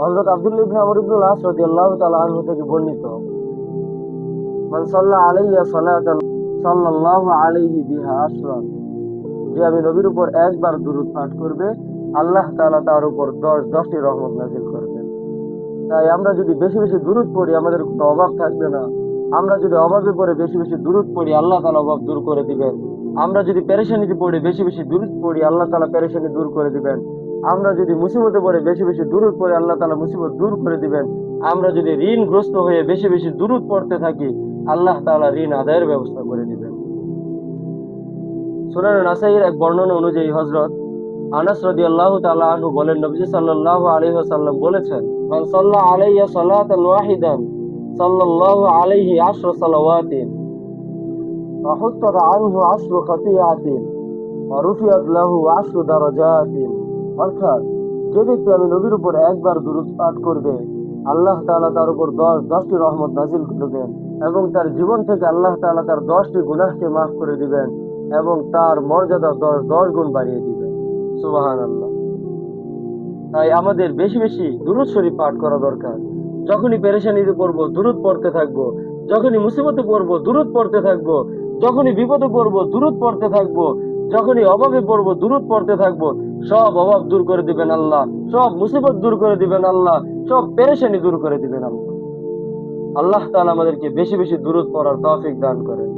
হযরত আব্দুল্লাহ ইবনে আমর ইবনুল আস রাদিয়াল্লাহু তাআলা আনহু থেকে বর্ণিত, মান সাল্লা আলাইয়া সালাতান সাল্লাল্লাহু আলাইহি বিহা আশরান, যে আমি নবীর উপর একবার দুরূদ পাঠ করবে, আল্লাহ তাআলা তার উপর 10টি রহমত নাযিল করবেন। তাই আমরা যদি বেশি বেশি দুরূদ পড়ি, আমাদের কোনো অভাব থাকবে না। আমরা যদি অভাবে পড়ে বেশি বেশি দুরূদ পড়ি, আল্লাহ তাআলা অভাব দূর করে দিবেন। আমরা যদি পেরেশানিতে পড়ে বেশি বেশি দুরূদ পড়ি, আল্লাহ তাআলা পেরেশানি দূর করে দিবেন। আমরা যদি মুসিবতে পড়ে বেশি বেশি দুরূদ পড়ি, আল্লাহ তাআলা মুসিবত দূর করে দিবেন। আমরা যদি ঋণগ্রস্ত হয়ে বেশি বেশি দুরূদ পড়তে থাকি, আল্লাহ তাআলা ঋণ আদায়ের ব্যবস্থা করে দিবেন। সুনানে নাসাইর এক বর্ণনা অনুযায়ী হযরত আনাস রাদিয়াল্লাহু তাআলা আনহু বলেন, নবী সাল্লাল্লাহু আলাইহি ওয়াসাল্লাম বলেছেন, মান সাল্লা আলাইয়া সালাতান ওয়াহিদান সাল্লাল্লাহু আলাইহি আশরা সালাওয়াতিন ওয়া হুত্তাত আনহু আশরু খাতিয়াতিন ওয়া রুফিয়াত লাহু আশরু দারাজাতিন। অর্থাৎ, যে ব্যক্তি আমি নবীর উপর একবার দুরূদ পাঠ করবে, আল্লাহ তাআলা তার উপর 10টি রহমত নাযিল করবেন এবং তার জীবন থেকে আল্লাহ তাআলা তার 10টি গুনাহকে মাফ করে দিবেন এবং তার মর্যাদা 10 গুণ বাড়িয়ে দিবেন। সুবহানাল্লাহ। তাই আমাদের বেশি বেশি দুরূদ শরীফ পাঠ করা দরকার। যখনই পেরেশানিতে পড়বো দুরূদ পড়তে থাকবো, যখনই মুসিবতে পড়বো দুরূদ পড়তে থাকবো, যখনই বিপদে পড়বো দুরূদ পড়তে থাকবো, যখনই অভাবে পড়বো দুরূদ পড়তে থাকবো। সব অভাব দূর করে দিবেন আল্লাহ, সব মুসিবত দূর করে দিবেন আল্লাহ, সব পেরেশানি দূর করে দিবেন আল্লাহ। আল্লাহ তাআলা আমাদেরকে বেশি বেশি দুরূদ পড়ার তৌফিক দান করেন।